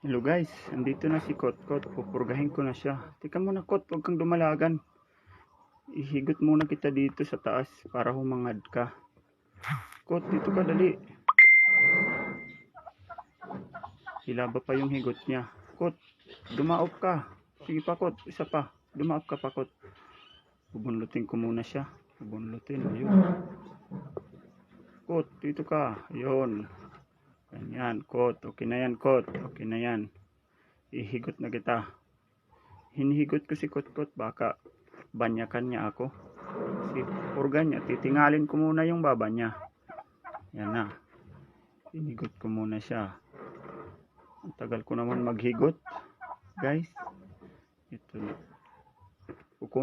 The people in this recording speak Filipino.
Hello guys, andito na si Kotkot. Pupurgahin ko na siya. Tika muna Kot, huwag kang dumalagan. Ihigot muna kita dito sa taas para humangad ka. Kot, dito ka dali. Hilaba pa yung higot niya. Kot, dumaop ka. Sige pa Kot, isa pa. Dumaop ka pa Kot. Bubunlutin ko muna siya. Bubunlutin, ayun. Kot, dito ka. Ayun. Ganyan, Kot. Okay na yan, Kot. Okay na yan. Ihigot na kita. Hinihigot ko si Kotkot. Baka banyakan niya ako. Kasi purga niya. Titingalin ko muna yung baba niya. Yan na. Hinigot ko muna siya. Ang tagal ko naman maghigot. Guys. Ito na.